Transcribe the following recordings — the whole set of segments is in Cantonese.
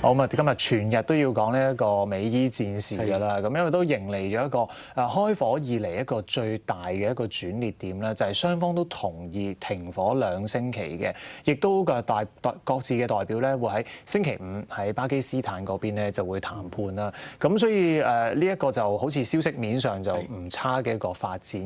好啊，今日全日都要講呢一個美伊戰事㗎啦。咁因為都迎嚟咗一個開火以嚟一個最大嘅一個轉捩點啦，就係雙方都同意停火2星期嘅，亦都各自嘅代表咧會喺星期五喺巴基斯坦嗰邊咧就會談判啦。咁所以呢一個就好似消息面上就唔差嘅一個發展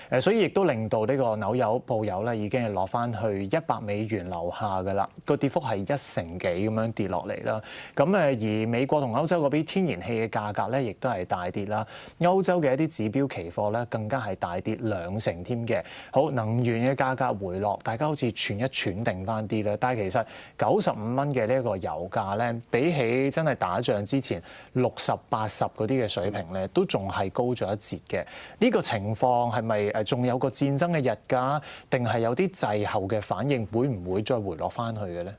嘅。所以亦都令到呢個紐油布油咧已經係落翻去$100樓下㗎啦，個跌幅係1成幾咁樣跌落嚟啦。咁而美國同歐洲嗰邊天然氣嘅價格咧，亦都係大跌啦。歐洲嘅一啲指標期貨咧，更加係大跌2成添嘅。好，能源嘅價格回落，大家好似喘一喘定翻啲啦。但係其實95蚊嘅呢一個油價咧，比起真係打仗之前60、80嗰啲嘅水平咧，都仲係高咗一截嘅。呢個情況係咪仲有個戰爭嘅日價，定係有啲滯後嘅反應，會唔會再回落翻去嘅咧？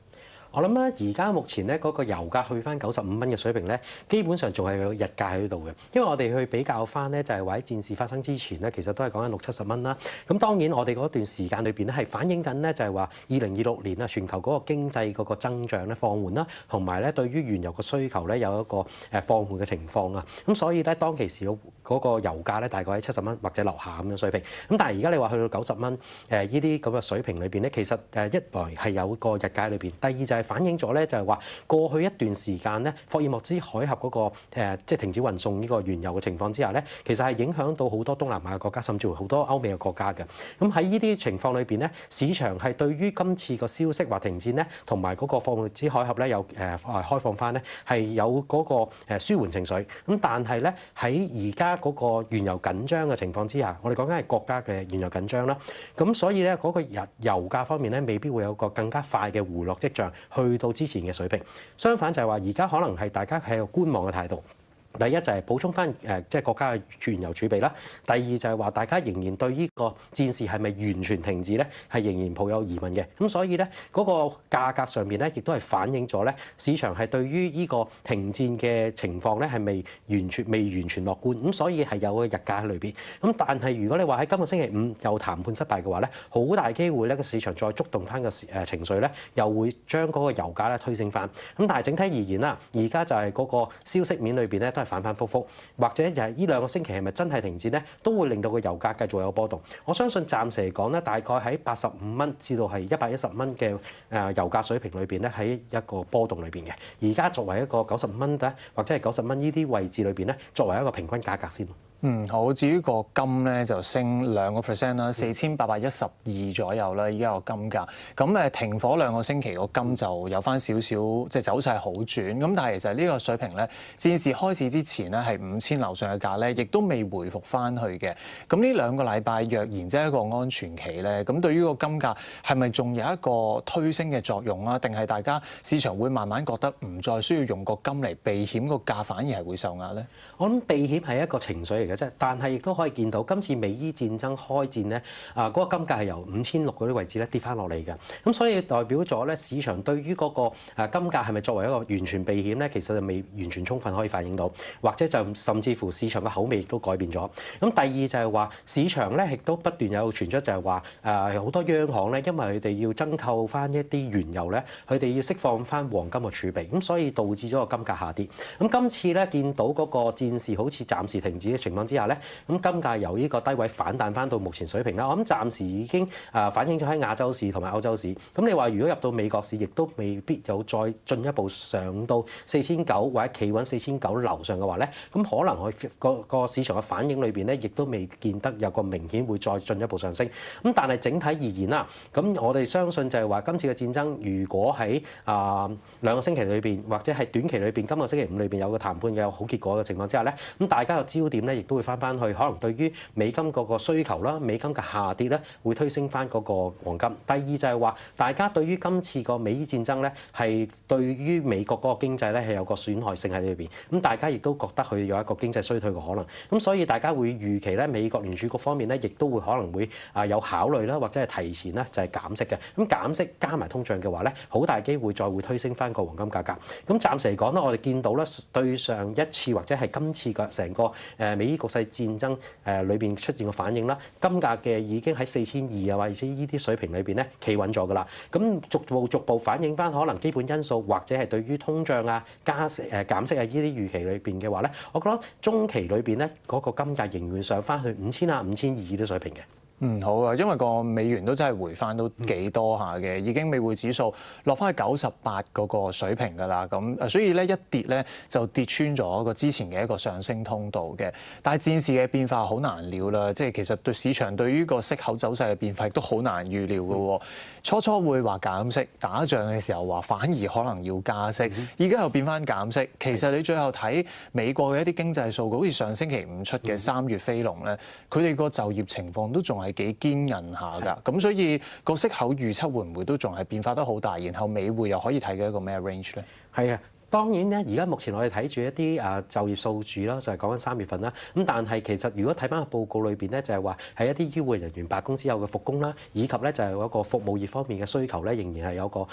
我諗咧，而家目前咧嗰個油價去翻95蚊嘅水平咧，基本上仲係有日價喺度嘅。因為我哋去比較翻咧，就係話喺戰事發生之前咧，其實都係講緊60、70蚊啦。咁當然我哋嗰段時間裏邊咧係反映緊咧，就係話2026年啊，全球嗰個經濟嗰個增長咧放緩啦，同埋咧對於原油嘅需求咧有一個放緩嘅情況啊。咁所以咧當其時嗰個油價咧大概喺70蚊或者樓下咁樣水平。咁但係而家你話去到90蚊，呢啲咁嘅水平裏邊咧，其實一來係有個日價裏邊，第二就係反映咗咧，就係話過去一段時間咧，霍爾木茲海峽嗰個即係停止運送呢個原油嘅情況之下咧，其實係影響到好多東南亞嘅國家，甚至乎好多歐美嘅國家嘅。咁喺呢啲情況裏邊咧，市場係對於今次個消息話停戰咧，同埋嗰個霍爾木茲海峽咧有開放翻咧，係有嗰個舒緩情緒。咁但係咧喺而家嗰個原油緊張嘅情況之下，我哋講緊係國家嘅原油緊張啦。咁所以咧嗰個油價方面咧，未必會有個更加快嘅回落跡象，去到之前嘅水平。相反就係話，而家可能係大家係有觀望嘅態度。第一就係補充翻即係國家嘅原油儲備啦。第二就係話大家仍然對呢個戰事係咪完全停止咧，係仍然抱有疑問嘅。咁所以咧嗰個價格上面咧，亦都係反映咗咧市場係對於呢個停戰嘅情況咧係未完全樂觀。咁所以係有個日價喺裏邊。咁但係如果你話喺今個星期五又談判失敗嘅話咧，好大機會咧個市場再觸動翻個情緒咧，又會將嗰個油價咧推升翻。咁但係整體而言啦，而家就係嗰個消息面裏邊咧都係反反覆覆，或者就係呢2個星期係咪真係停戰咧，都會令到個油價繼續有波動。我相信暫時嚟講咧，大概喺85蚊至到係110蚊嘅油價水平裏邊咧，喺一個波動裏邊嘅。而家作為一個95蚊咧，或者係90蚊呢啲位置裏邊咧，作為一個平均價格先。好。至於個金咧就升2%啦，4812左右啦，依家個金價。咁停火2個星期，個金就有翻少少即係走勢好轉。咁但係其實呢個水平咧，戰事開始之前咧係5000樓上嘅價咧，亦都未回復翻去嘅。咁呢2個禮拜若然即係一個安全期咧，咁對於個金價係咪仲有一個推升嘅作用啊？定係大家市場會慢慢覺得唔再需要用個金嚟避險，個價反而係會受壓咧？我諗避險係一個情緒嚟嘅啫，但係亦都可以見到今次美伊戰爭開戰咧，嗰個金價係由5600嗰啲位置咧跌翻落嚟嘅。咁所以代表咗咧市場對於嗰個金價係咪作為一個完全避險咧，其實就未完全充分可以反映到，或者就甚至乎市場嘅口味亦都改變咗。咁第二就係話市場咧亦都不斷有傳出就係話好多央行咧，因為佢哋要增購翻一啲原油咧，佢哋要釋放翻黃金嘅儲備，咁所以導致咗個金價下跌。咁今次咧見到嗰個戰事好似暫時停止嘅情況之下咧，咁金價由呢個低位反彈翻到目前水平啦。我諗暫時已經反映咗喺亞洲市同埋歐洲市。咁你話如果入到美國市，亦都未必有再進一步上到4900或者企穩4900樓上嘅話咧，咁可能個市場嘅反應裏邊咧，亦都未見得有個明顯會再進一步上升。咁但係整體而言啦，咁我哋相信就係話今次嘅戰爭，如果喺2個星期裏邊，或者係短期裏邊，今個星期五裏邊有個談判嘅好結果嘅情況之下咧，咁大家嘅焦點咧，亦都會翻去可能對於美金嗰個需求啦，美金嘅下跌咧，會推升翻嗰個黃金。第二就係話，大家對於今次個美伊戰爭咧，係對於美國嗰個經濟咧係有個損害性喺裏邊。咁大家亦都覺得佢有一個經濟衰退嘅可能。咁所以大家會預期咧，美國聯儲局方面咧，亦都會可能會有考慮啦，或者係提前咧就係減息嘅。咁減息加埋通脹嘅話咧，好大機會再會推升翻個黃金價格。咁暫時嚟講咧，我哋見到咧對上一次或者係今次嘅成個美伊局勢戰爭裏邊出現嘅反應啦，金價嘅已經喺4200或者呢啲水平裏邊咧企穩咗㗎啦。咁逐步反映翻可能基本因素或者係對於通脹啊、加息減息啊呢啲預期裏邊嘅話咧，我覺得中期裏邊咧嗰個金價仍然上翻去5000啊、5200啲水平嘅。好啊，因為個美元都真係回翻都幾多下嘅，已經美匯指數落翻去98嗰個水平㗎啦。咁所以咧一跌咧就跌穿咗個之前嘅一個上升通道嘅。但係戰事嘅變化好難料啦，即係其實對市場對於個息口走勢嘅變化亦都好難預料嘅喎。初初會話減息，打仗嘅時候話反而可能要加息，而家又變翻減息。其實你最後睇美國嘅一啲經濟數據，好似上星期五出嘅3月非農咧，佢哋個就業情況都仲係幾堅韌下㗎，咁所以個息口預測會唔會都仲係變化得好大？然後美匯又可以睇嘅一個咩 range 咧？係啊。當然咧，而家目前我哋睇住一啲就業數據啦，就係講緊3月份啦。咁但係其實如果睇翻個報告裏邊咧，就係話係一啲醫護人員罷工之後嘅復工啦，以及咧就係嗰個服務業方面嘅需求咧，仍然係有個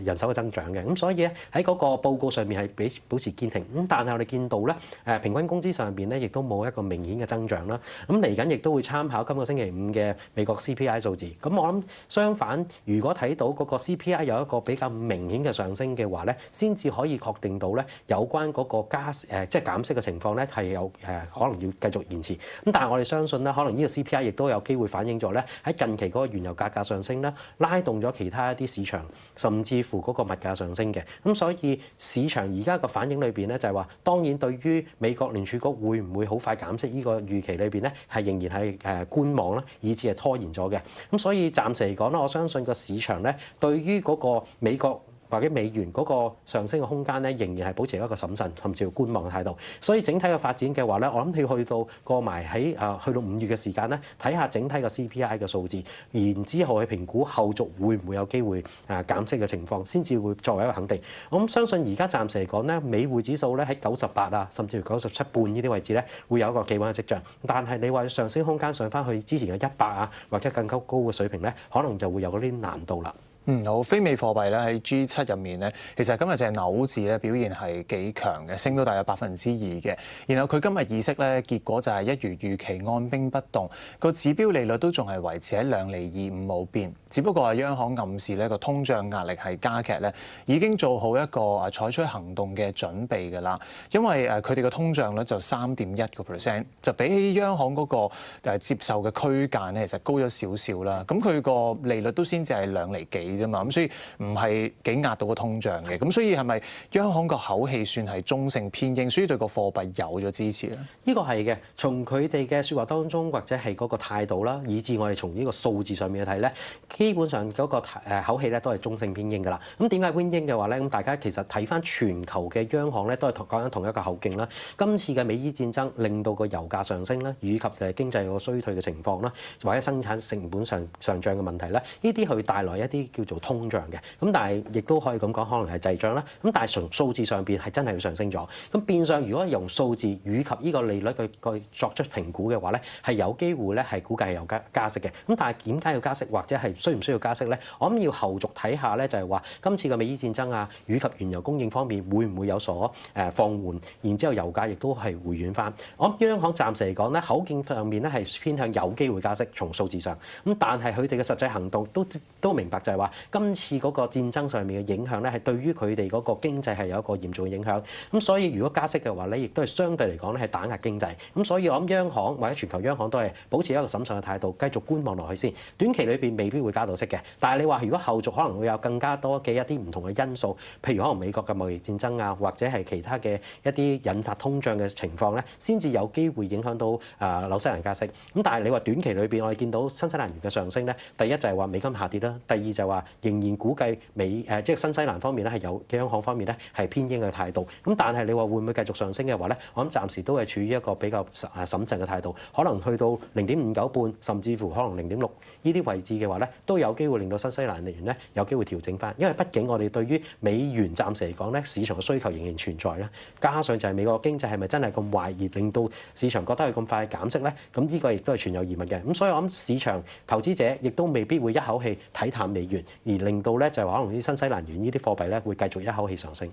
人手嘅增長嘅。咁所以咧喺嗰個報告上面係保持堅挺。咁但係我哋見到咧平均工資上邊咧，亦都冇一個明顯嘅增長啦。咁嚟緊亦都會參考今個星期五嘅美國 CPI 數字。咁我諗相反，如果睇到嗰個 CPI 有一個比較明顯嘅上升嘅話咧，先至可以確定到咧有關嗰個即係減息嘅情況咧係有可能要繼續延遲。咁但係我哋相信咧，可能呢個 CPI 亦都有機會反映咗咧喺近期嗰個原油價格上升啦，拉動咗其他一啲市場，甚至乎嗰個物價上升嘅。咁所以市場而家個反應裏邊咧就係話，當然對於美國聯儲局會唔會好快減息呢個預期裏邊咧係仍然係觀望啦，以至係拖延咗嘅。咁所以暫時嚟講咧，我相信個市場咧對於嗰個美國或者美元嗰個上升嘅空間咧，仍然係保持一個審慎甚至乎觀望嘅態度。所以整體嘅發展嘅話咧，我諗要去到過埋喺去到5月嘅時間咧，睇下整體嘅 CPI 嘅數字，然之後去評估後續會唔會有機會減息嘅情況，先至會作為一個肯定。我諗相信而家暫時嚟講咧，美匯指數咧喺98啊，甚至乎97半呢啲位置咧，會有一個企穩嘅跡象。但係你話上升空間上翻去之前嘅100啊，或者更加高嘅水平咧，可能就會有嗰啲難度啦。好，非美貨幣咧喺 G7 入面咧，其實今日隻紐字咧表現係幾強嘅，升到大約2%嘅。然後佢今日議息咧，結果就係一如預期按兵不動，個指標利率都仲係維持喺2.25厘冇變。只不過係央行暗示呢個通脹壓力係加劇咧，已經做好一個採取行動嘅準備㗎啦。因為佢哋嘅通脹率就3.1%，就比起央行嗰個接受嘅區間咧，其實高咗少少啦。咁佢個利率都先至係2厘幾啫嘛，咁所以唔係幾壓到個通脹嘅。咁所以係咪央行個口氣算係中性偏鷹，所以對個貨幣有咗支持咧？呢個係嘅，從佢哋嘅説話當中，或者係嗰個態度啦，以至我哋從呢個數字上面去睇咧，基本上嗰個口氣咧都係中性偏鷹㗎啦。咁點解偏鷹嘅話咧？咁大家其實睇翻全球嘅央行咧，都係講緊同一個口徑啦。今次嘅美伊戰爭令到個油價上升啦，以及誒經濟個衰退嘅情況啦，或者生產成本上漲嘅問題咧，呢啲去帶來一啲叫做通脹嘅。咁但係亦都可以咁講，可能係滯脹啦。咁但係從數字上邊係真係要上升咗。咁變相如果用數字以及呢個利率去作出評估嘅話咧，係有機會咧係估計係有加息嘅。咁但係點解要加息，或者係需唔需要加息咧？我諗要後續睇下咧，就係話今次嘅美伊戰爭啊，以及原油供應方面會唔會有所放緩，然之後油價亦都係回軟翻。我諗央行暫時嚟講咧，口徑上面咧係偏向有機會加息，從數字上。咁但係佢哋嘅實際行動都明白就係話，今次嗰個戰爭上面嘅影響咧，係對於佢哋嗰個經濟係有一個嚴重嘅影響。咁所以如果加息嘅話咧，亦都係相對嚟講咧係打壓經濟。咁所以我諗央行或者全球央行都係保持一個審慎嘅態度，繼續觀望落去先。短期裏邊未必會加到息嘅，但係你話如果後續可能會有更加多嘅一啲唔同嘅因素，譬如可能美國嘅貿易戰爭啊，或者係其他嘅一啲引發通脹嘅情況咧，先至有機會影響到紐西蘭加息。咁但係你話短期裏邊我哋見到新西蘭元嘅上升咧，第一就係話美金下跌啦，第二就係話仍然估計即係新西蘭方面咧係有央行方面咧係偏鷹嘅態度。咁但係你話會唔會繼續上升嘅話咧，我諗暫時都係處於一個比較審慎嘅態度，可能去到0.59半，甚至乎可能0.6呢啲位置嘅話咧，都有機會令到新西蘭元咧有機會調整翻。因為畢竟我哋對於美元暫時嚟講咧，市場嘅需求仍然存在啦。加上就係美國經濟係咪真係咁壞，而令到市場覺得佢咁快減息咧？咁呢個亦都係存有疑問嘅。咁所以我諗市場投資者亦都未必會一口氣睇淡美元。而令到咧就係話可能啲新西蘭元呢啲貨幣咧會繼續一口氣上升。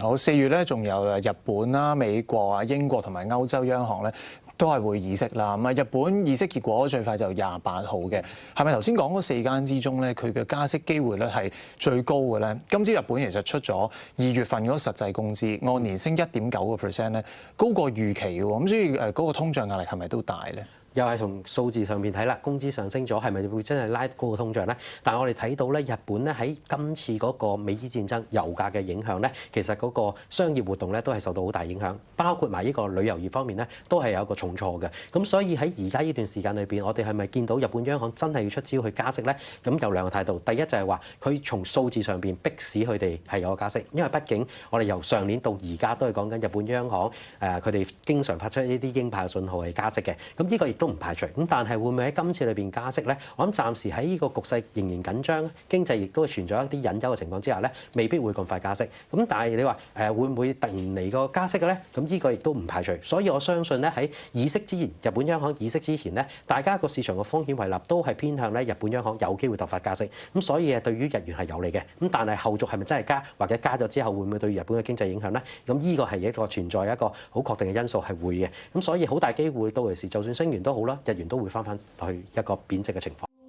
好，4月咧仲有日本啦、美國啊、英國同埋歐洲央行咧都係會議息啦。咁啊，日本議息結果最快就28號嘅，係咪頭先講嗰4間之中咧，佢嘅加息機會率係最高嘅咧？今朝日本其實出咗2月份嗰個實際工資按年升1.9%咧，高過預期嘅喎。咁所以嗰個通脹壓力係咪都大咧？又係從數字上面睇啦，工資上升咗，係咪會真係拉高個通脹咧？但係我哋睇到咧，日本咧喺今次嗰個美伊戰爭油價嘅影響咧，其實嗰個商業活動咧都係受到好大影響，包括埋呢個旅遊業方面咧，都係有一個重挫嘅。咁所以喺而家呢段時間裏邊，我哋係咪見到日本央行真係要出招去加息咧？咁有兩個態度，第一就係話佢從數字上邊迫使佢哋係有個加息，因為畢竟我哋由上年到而家都係講緊日本央行佢哋經常發出呢啲鷹派嘅信號係加息嘅。咁呢個亦都唔排除，咁但係會唔會喺今次裏邊加息咧？我諗暫時喺呢個局勢仍然緊張，經濟亦都存在一啲隱憂嘅情況之下咧，未必會咁快加息。咁但係你話會唔會突然嚟個加息嘅咧？咁呢個亦都唔排除。所以我相信咧喺議息之前，日本央行議息之前咧，大家個市場嘅風險胃納都係偏向咧日本央行有機會突發加息。咁所以對於日元係有利嘅。咁但係後續係咪真係加，或者加咗之後會唔會對日本嘅經濟影響咧？咁呢個係一個存在一個好確定嘅因素係會嘅。咁所以好大機會到時就算升完都好啦，日元都會翻去一個貶值嘅情況。